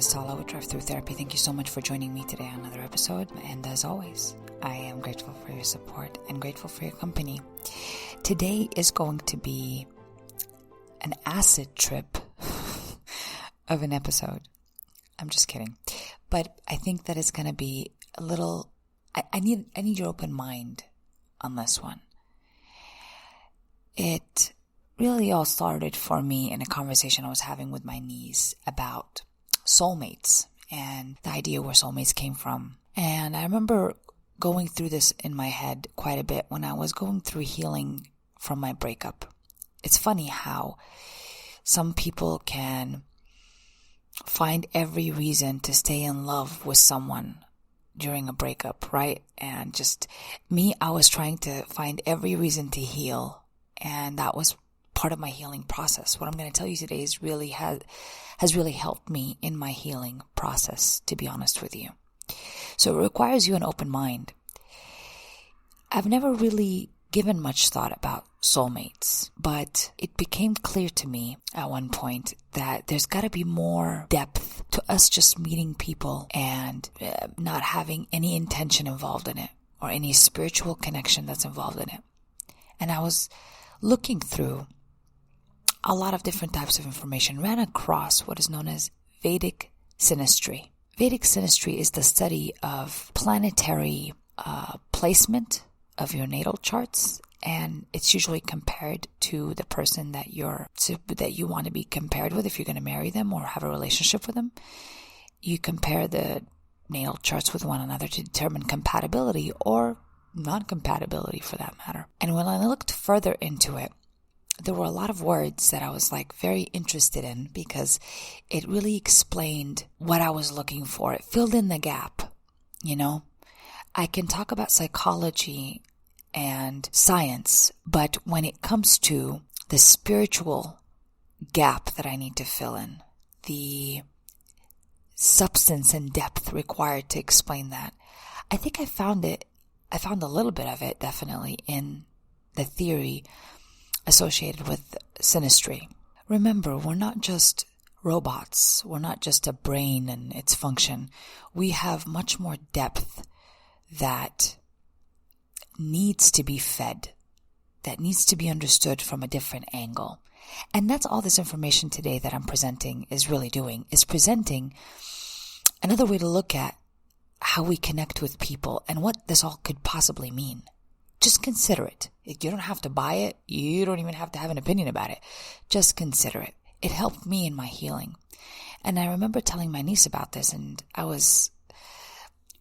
is Tala with Drive-thru Therapy. Thank you so much for joining me today on another episode. And as always, I am grateful for your support and grateful for your company. Today is going to be an acid trip of an episode. I'm just kidding. But I think that it's going to be a little... I need your open mind on this one. It really all started for me in a conversation I was having with my niece about soulmates and the idea where soulmates came from. And I remember going through this in my head quite a bit when I was going through healing from my breakup. It's funny how some people can find every reason to stay in love with someone during a breakup, right? And just me, I was trying to find every reason to heal, and that was part of my healing process. What I'm going to tell you today is has really helped me in my healing process, to be honest with you. So it requires you an open mind. I've never really given much thought about soulmates, but it became clear to me at one point that there's got to be more depth to us just meeting people and not having any intention involved in it or any spiritual connection that's involved in it. And I was looking through a lot of different types of information, ran across what is known as Vedic Synastry. Vedic Synastry is the study of planetary placement of your natal charts, and it's usually compared to the person that you want to be compared with if you're going to marry them or have a relationship with them. You compare the natal charts with one another to determine compatibility or non-compatibility for that matter. And when I looked further into it, there were a lot of words that I was very interested in because it really explained what I was looking for. It filled in the gap, I can talk about psychology and science, but when it comes to the spiritual gap that I need to fill in, the substance and depth required to explain that, I think I found a little bit of it definitely in the theory associated with synastry. Remember, we're not just robots. We're not just a brain and its function. We have much more depth that needs to be fed, that needs to be understood from a different angle. And that's all this information today that I'm presenting is really doing, is presenting another way to look at how we connect with people and what this all could possibly mean. Just consider it. You don't have to buy it. You don't even have to have an opinion about it. Just consider it. It helped me in my healing. And I remember telling my niece about this, and I was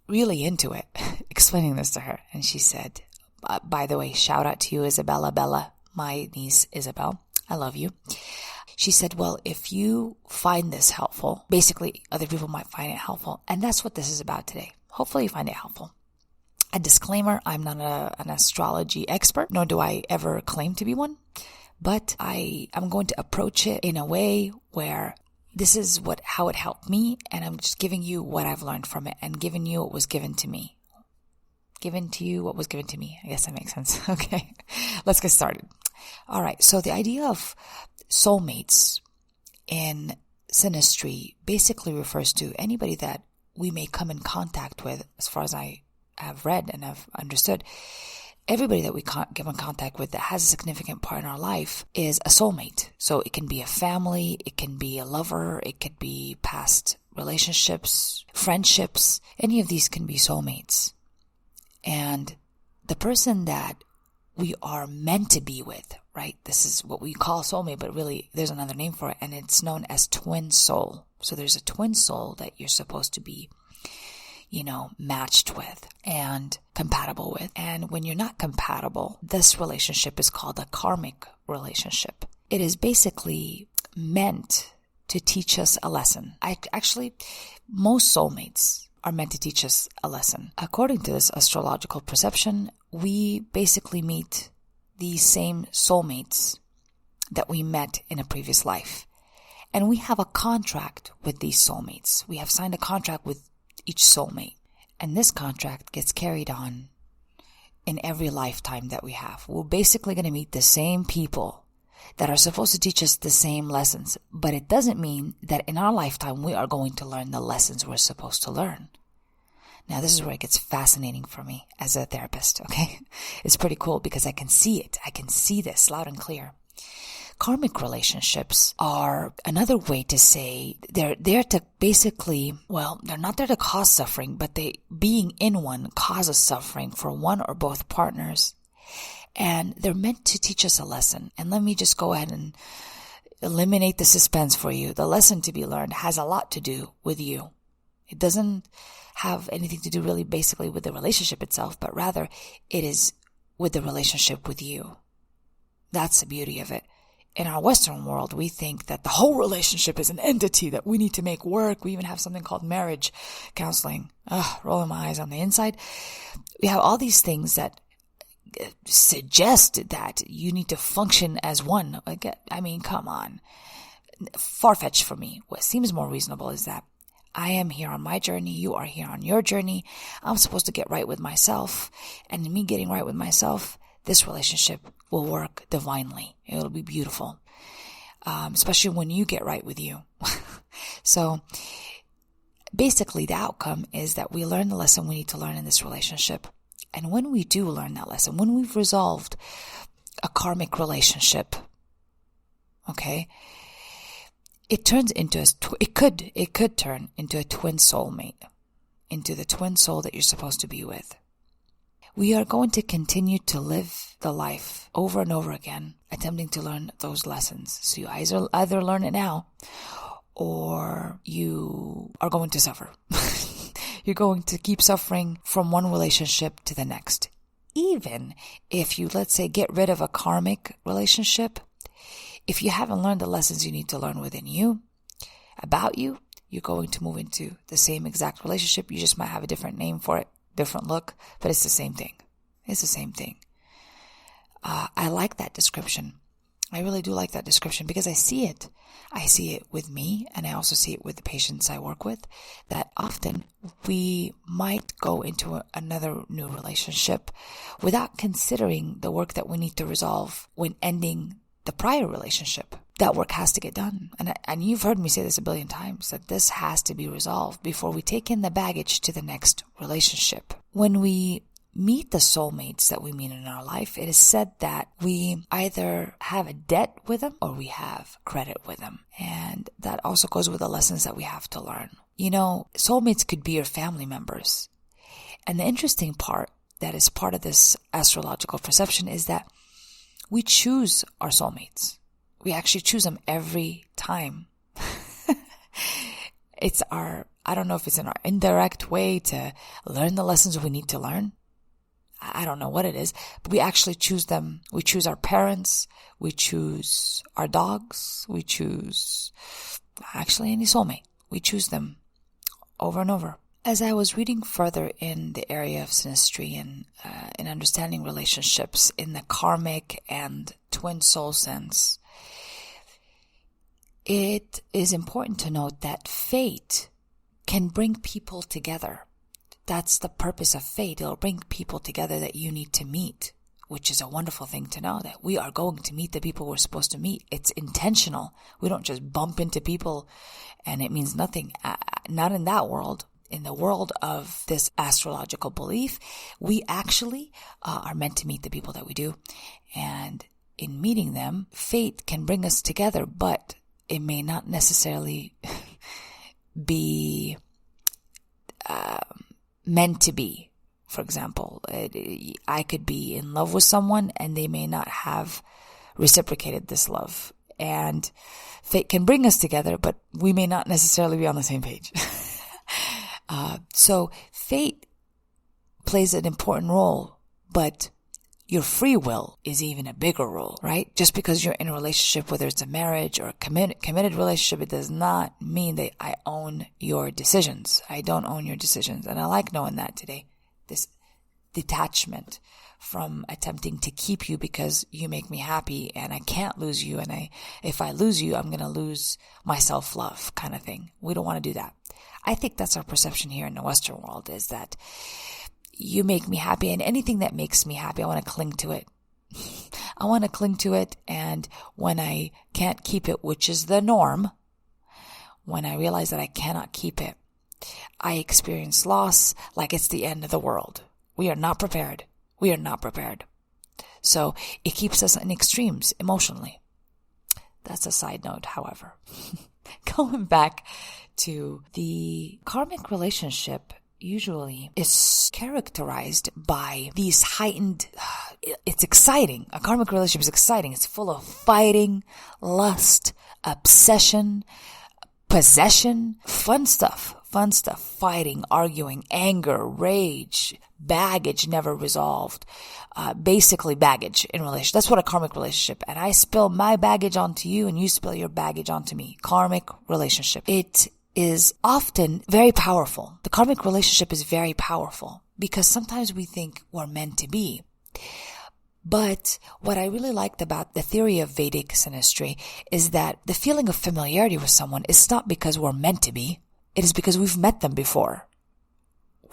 really into it, explaining this to her. And she said, by the way, shout out to you, Bella, my niece Isabel. I love you. She said, well, if you find this helpful, basically other people might find it helpful. And that's what this is about today. Hopefully you find it helpful. A disclaimer, I'm not an astrology expert, nor do I ever claim to be one. But I'm going to approach it in a way where this is how it helped me. And I'm just giving you what I've learned from it and giving you what was given to me. Given to you what was given to me. I guess that makes sense. Okay, let's get started. All right, so the idea of soulmates in synastry basically refers to anybody that we may come in contact with. As far as I have read and have understood, everybody that we come in contact with that has a significant part in our life is a soulmate. So it can be a family, it can be a lover, it could be past relationships, friendships. Any of these can be soulmates. And the person that we are meant to be with, right? This is what we call soulmate, but really there's another name for it, and it's known as twin soul. So there's a twin soul that you're supposed to be, matched with and compatible with. And when you're not compatible, this relationship is called a karmic relationship. It is basically meant to teach us a lesson. Most soulmates are meant to teach us a lesson. According to this astrological perception, we basically meet these same soulmates that we met in a previous life. And we have a contract with these soulmates. We have signed a contract with each soulmate. And this contract gets carried on in every lifetime that we have. We're basically going to meet the same people that are supposed to teach us the same lessons, but it doesn't mean that in our lifetime we are going to learn the lessons we're supposed to learn. Now, this is where it gets fascinating for me as a therapist, okay? It's pretty cool because I can see it. I can see this loud and clear. Karmic relationships are another way to say they're there to basically, well, they're not there to cause suffering, but being in one causes suffering for one or both partners. And they're meant to teach us a lesson. And let me just go ahead and eliminate the suspense for you. The lesson to be learned has a lot to do with you. It doesn't have anything to do really basically with the relationship itself, but rather it is with the relationship with you. That's the beauty of it. In our Western world, we think that the whole relationship is an entity that we need to make work. We even have something called marriage counseling. Rolling my eyes on the inside. We have all these things that suggest that you need to function as one. I mean, come on. Far-fetched for me. What seems more reasonable is that I am here on my journey. You are here on your journey. I'm supposed to get right with myself. And in me getting right with myself, this relationship will work divinely. It'll be beautiful. Especially when you get right with you. So basically the outcome is that we learn the lesson we need to learn in this relationship. And when we do learn that lesson, when we've resolved a karmic relationship, okay, it turns into it could turn into a twin soulmate, into the twin soul that you're supposed to be with. We are going to continue to live the life over and over again, attempting to learn those lessons. So you either learn it now, or you are going to suffer. You're going to keep suffering from one relationship to the next. Even if you, let's say, get rid of a karmic relationship, if you haven't learned the lessons you need to learn within you, about you, you're going to move into the same exact relationship. You just might have a different name for it, different look, but it's the same thing. It's the same thing. I like that description. I really do like that description because I see it. I see it with me, and I also see it with the patients I work with, that often we might go into another new relationship without considering the work that we need to resolve when ending the prior relationship. That work has to get done. And you've heard me say this a billion times, that this has to be resolved before we take in the baggage to the next relationship. When we meet the soulmates that we meet in our life, it is said that we either have a debt with them or we have credit with them. And that also goes with the lessons that we have to learn. You know, soulmates could be your family members. And the interesting part that is part of this astrological perception is that we choose our soulmates. We actually choose them every time. I don't know if it's in our indirect way to learn the lessons we need to learn. I don't know what it is, but we actually choose them. We choose our parents. We choose our dogs. We choose actually any soulmate. We choose them over and over. As I was reading further in the area of synastry and in understanding relationships in the karmic and twin soul sense, it is important to note that fate can bring people together. That's the purpose of fate. It'll bring people together that you need to meet, which is a wonderful thing to know, that we are going to meet the people we're supposed to meet. It's intentional. We don't just bump into people and it means nothing. Not in that world. In the world of this astrological belief, we actually are meant to meet the people that we do. And in meeting them, fate can bring us together, but it may not necessarily be meant to be. For example, I could be in love with someone and they may not have reciprocated this love. And fate can bring us together, but we may not necessarily be on the same page. So fate plays an important role, but your free will is even a bigger role, right? Just because you're in a relationship, whether it's a marriage or a committed relationship, it does not mean that I own your decisions. I don't own your decisions. And I like knowing that today, this detachment from attempting to keep you because you make me happy and I can't lose you. And if I lose you, I'm going to lose my self-love kind of thing. We don't want to do that. I think that's our perception here in the Western world, is that you make me happy, and anything that makes me happy, I want to cling to it. I want to cling to it. And when I can't keep it, which is the norm, when I realize that I cannot keep it, I experience loss like it's the end of the world. We are not prepared. We are not prepared. So it keeps us in extremes emotionally. That's a side note, however. Going back to the karmic relationship, usually is characterized by these heightened, it's exciting. A karmic relationship is exciting. It's full of fighting, lust, obsession, possession, fun stuff, fighting, arguing, anger, rage, baggage never resolved. Basically baggage in relation. That's what a karmic relationship. And I spill my baggage onto you and you spill your baggage onto me. Karmic relationship. It is often very powerful. The karmic relationship is very powerful because sometimes we think we're meant to be. But what I really liked about the theory of Vedic Synastry is that the feeling of familiarity with someone is not because we're meant to be. It is because we've met them before,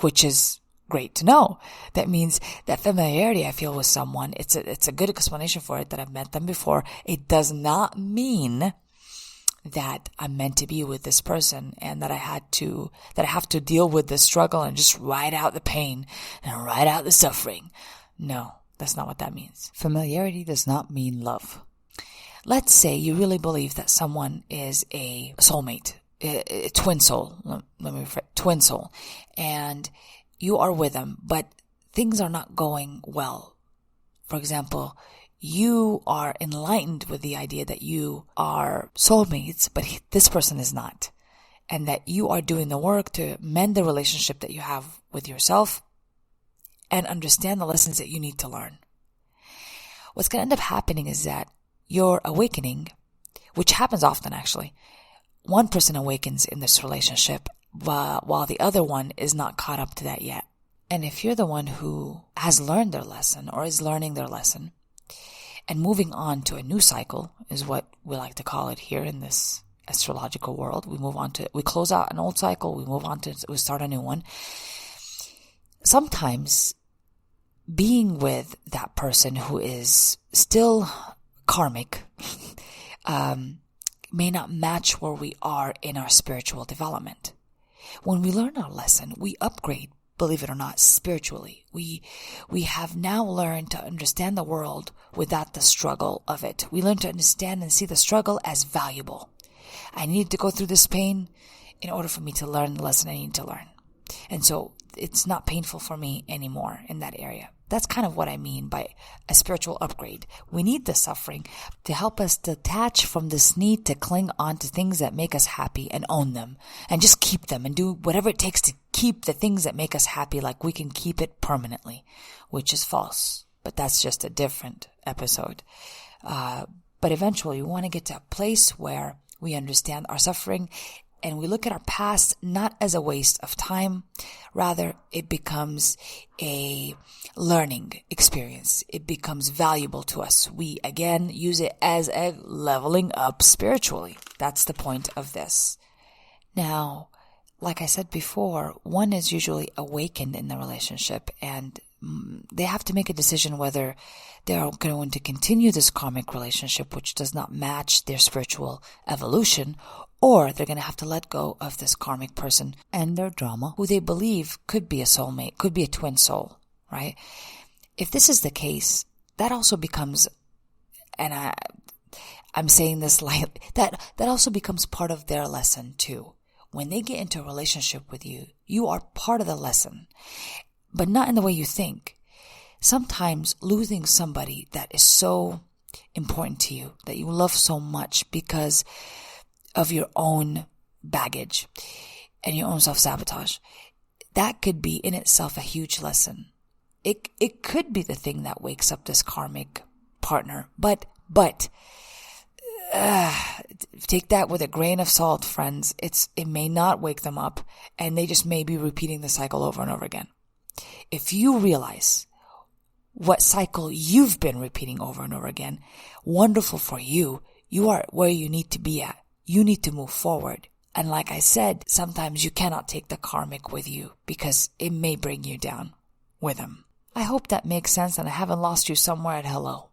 which is great to know. That means that familiarity I feel with someone, it's a good explanation for it that I've met them before. It does not mean that I'm meant to be with this person and that I have to deal with the struggle and just ride out the pain and ride out the suffering. No, that's not what that means. Familiarity does not mean love. Let's say you really believe that someone is a soulmate, a twin soul. Let me rephrase, twin soul. And you are with them, but things are not going well. For example, you are enlightened with the idea that you are soulmates, but this person is not. And that you are doing the work to mend the relationship that you have with yourself and understand the lessons that you need to learn. What's going to end up happening is that your awakening, which happens often actually, one person awakens in this relationship while the other one is not caught up to that yet. And if you're the one who has learned their lesson or is learning their lesson and moving on to a new cycle is what we like to call it here in this astrological world. We close out an old cycle, we start a new one. Sometimes being with that person who is still karmic, may not match where we are in our spiritual development. When we learn our lesson, we upgrade, believe it or not, spiritually. We have now learned to understand the world without the struggle of it. We learn to understand and see the struggle as valuable. I need to go through this pain in order for me to learn the lesson I need to learn. And so it's not painful for me anymore in that area. That's kind of what I mean by a spiritual upgrade. We need the suffering to help us detach from this need to cling on to things that make us happy and own them and just keep them and do whatever it takes to keep the things that make us happy like we can keep it permanently, which is false. But that's just a different episode. But eventually we want to get to a place where we understand our suffering and we look at our past not as a waste of time. Rather, it becomes a learning experience. It becomes valuable to us. We, again, use it as a leveling up spiritually. That's the point of this. Now, like I said before, one is usually awakened in the relationship and they have to make a decision whether they're going to continue this karmic relationship, which does not match their spiritual evolution, or they're going to have to let go of this karmic person and their drama, who they believe could be a soulmate, could be a twin soul, right? If this is the case, that also becomes, and I'm saying this lightly, that also becomes part of their lesson too. When they get into a relationship with you, you are part of the lesson, but not in the way you think. Sometimes losing somebody that is so important to you, that you love so much because of your own baggage and your own self-sabotage, that could be in itself a huge lesson. It could be the thing that wakes up this karmic partner, but take that with a grain of salt, friends. It may not wake them up, and they just may be repeating the cycle over and over again. If you realize what cycle you've been repeating over and over again, wonderful for you. You are where you need to be at. You need to move forward. And like I said, sometimes you cannot take the karmic with you because it may bring you down with them. I hope that makes sense and I haven't lost you somewhere at hello.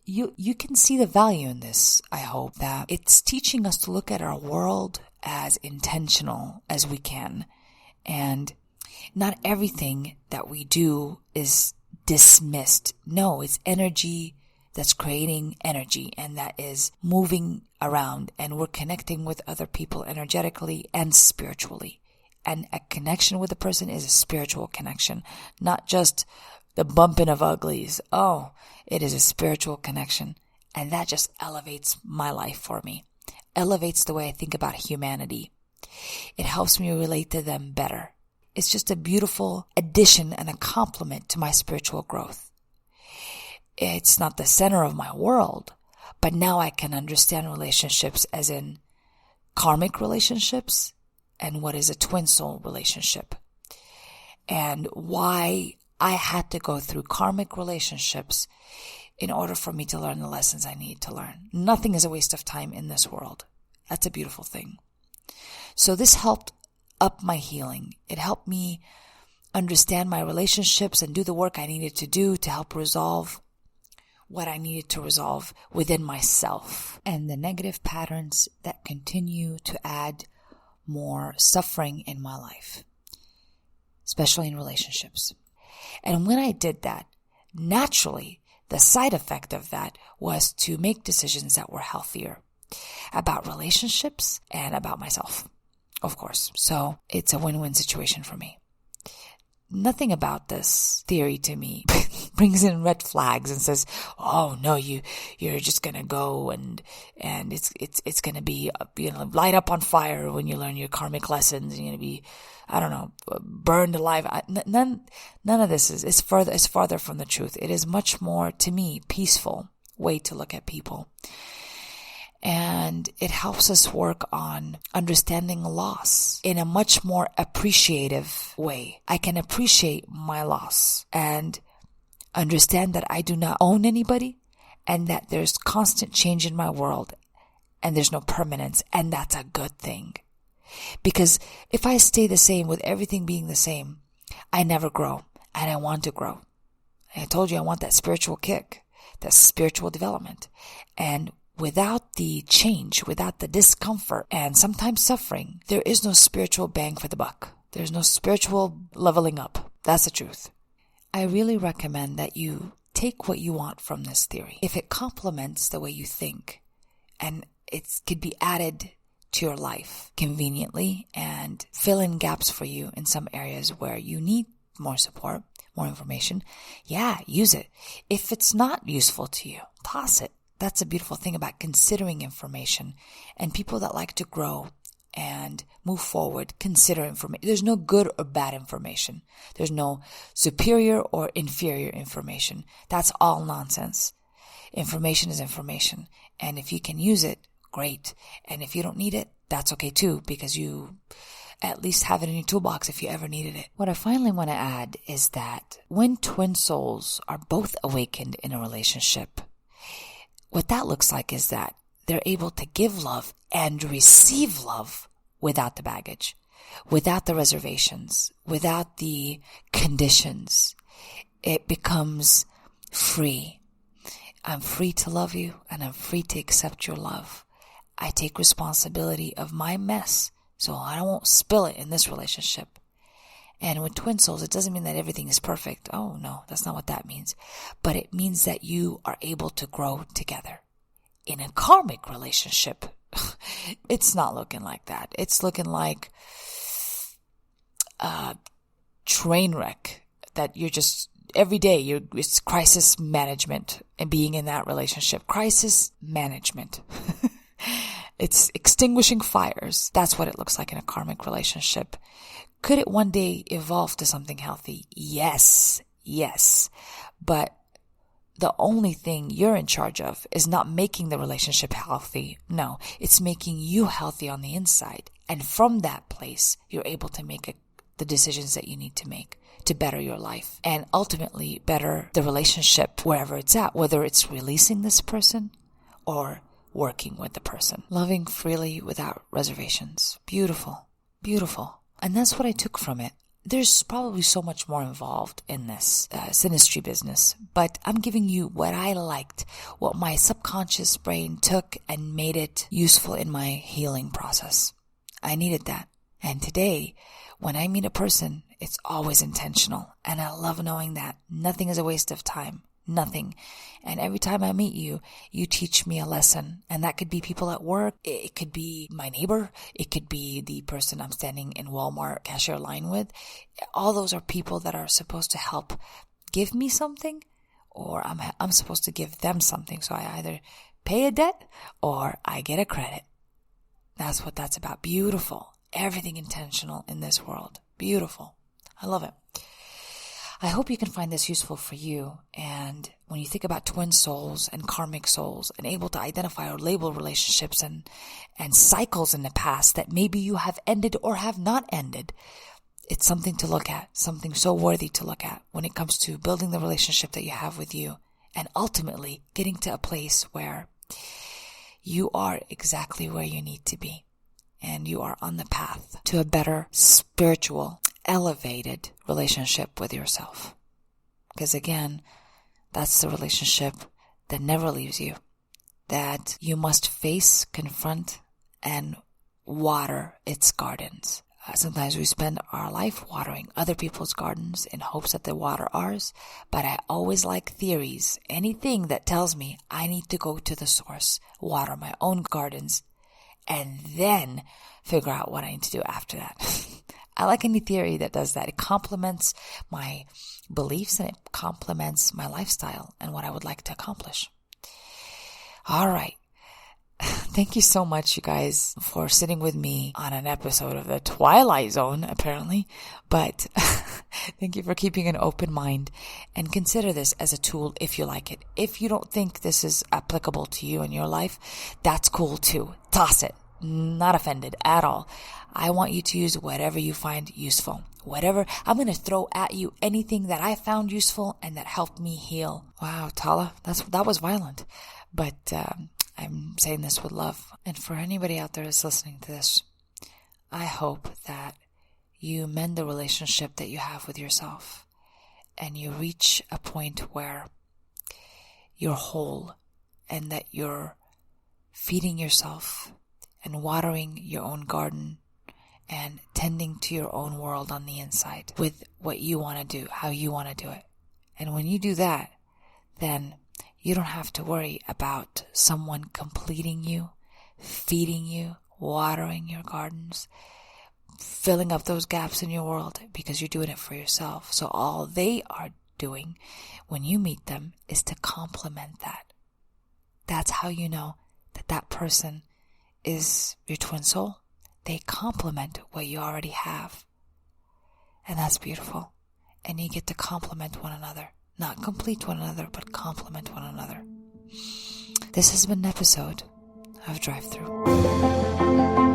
you can see the value in this. I hope that it's teaching us to look at our world as intentional as we can. And not everything that we do is dismissed. No, it's energy that's creating energy and that is moving around, and we're connecting with other people energetically and spiritually. And a connection with a person is a spiritual connection, not just the bumping of uglies. Oh, it is a spiritual connection. And that just elevates my life for me. Elevates the way I think about humanity. It helps me relate to them better. It's just a beautiful addition and a complement to my spiritual growth. It's not the center of my world, but now I can understand relationships as in karmic relationships and what is a twin soul relationship, and why I had to go through karmic relationships in order for me to learn the lessons I need to learn. Nothing is a waste of time in this world. That's a beautiful thing. So this helped up my healing. It helped me understand my relationships and do the work I needed to do to help resolve what I needed to resolve within myself, and the negative patterns that continue to add more suffering in my life, especially in relationships. And when I did that, naturally, the side effect of that was to make decisions that were healthier about relationships and about myself, of course. So it's a win-win situation for me. Nothing about this theory to me brings in red flags and says, "Oh no, you're just gonna go and it's gonna be, light up on fire when you learn your karmic lessons. You're gonna be, I don't know, burned alive." None of this is farther from the truth. It is much more, to me, peaceful way to look at people. And it helps us work on understanding loss in a much more appreciative way. I can appreciate my loss and understand that I do not own anybody and that there's constant change in my world and there's no permanence, and that's a good thing. Because if I stay the same with everything being the same, I never grow, and I want to grow. I told you I want that spiritual kick, that spiritual development. And without the change, without the discomfort and sometimes suffering, there is no spiritual bang for the buck. There's no spiritual leveling up. That's the truth. I really recommend that you take what you want from this theory. If it complements the way you think, and it could be added to your life conveniently and fill in gaps for you in some areas where you need more support, more information, use it. If it's not useful to you, toss it. That's a beautiful thing about considering information, and people that like to grow and move forward consider information. There's no good or bad information. There's no superior or inferior information. That's all nonsense. Information is information, and if you can use it, great. And if you don't need it, that's okay too, because you at least have it in your toolbox if you ever needed it. What I finally want to add is that when twin souls are both awakened in a relationship, what that looks like is that they're able to give love and receive love without the baggage, without the reservations, without the conditions. It becomes free. I'm free to love you, and I'm free to accept your love. I take responsibility of my mess, so I won't spill it in this relationship. And with twin souls, it doesn't mean that everything is perfect. Oh no, that's not what that means. But it means that you are able to grow together. In a karmic relationship, it's not looking like that. It's looking like a train wreck that you're just, every day, it's crisis management and being in that relationship. Crisis management. It's extinguishing fires. That's what it looks like in a karmic relationship. Could it one day evolve to something healthy? Yes. But the only thing you're in charge of is not making the relationship healthy. No, it's making you healthy on the inside. And from that place, you're able to make the decisions that you need to make to better your life and ultimately better the relationship wherever it's at, whether it's releasing this person or working with the person. Loving freely without reservations. Beautiful. And that's what I took from it. there's probably so much more involved in this synastry business, but I'm giving you what I liked, what my subconscious brain took and made it useful in my healing process. I needed that. And today, when I meet a person, it's always intentional. And I love knowing that nothing is a waste of time. Nothing. And every time I meet you, you teach me a lesson. And that could be people at work. It could be my neighbor. It could be the person I'm standing in Walmart cashier line with. All those are people that are supposed to help give me something, or I'm supposed to give them something. So I either pay a debt or I get a credit. That's what that's about. Beautiful. Everything intentional in this world. Beautiful. I love it. I hope you can find this useful for you. And when you think about twin souls and karmic souls and able to identify or label relationships and cycles in the past that maybe you have ended or have not ended, it's something to look at, something so worthy to look at when it comes to building the relationship that you have with you and ultimately getting to a place where you are exactly where you need to be and you are on the path to a better spiritual, elevated relationship with yourself. Because again, that's the relationship that never leaves you, that you must face, confront, and water its gardens. Sometimes we spend our life watering other people's gardens in hopes that they water ours, but I always like theories. Anything that tells me I need to go to the source, water my own gardens, and then figure out what I need to do after that. I like any theory that does that. It complements my beliefs and it complements my lifestyle and what I would like to accomplish. All right. Thank you so much, you guys, for sitting with me on an episode of the Twilight Zone, apparently. But thank you for keeping an open mind and consider this as a tool if you like it. If you don't think this is applicable to you in your life, that's cool too. Toss it. Not offended at all. I want you to use whatever you find useful. Whatever. I'm going to throw at you anything that I found useful and that helped me heal. Wow, Tala, that was violent. But I'm saying this with love. And for anybody out there that's listening to this, I hope that you mend the relationship that you have with yourself and you reach a point where you're whole and that you're feeding yourself and watering your own garden and tending to your own world on the inside with what you want to do, how you want to do it. And when you do that, then you don't have to worry about someone completing you, feeding you, watering your gardens, filling up those gaps in your world because you're doing it for yourself. So all they are doing when you meet them is to complement that. That's how you know that that person is your twin soul. They complement what you already have. And that's beautiful. And you get to complement one another. Not complete one another, but complement one another. This has been an episode of Drive-thru.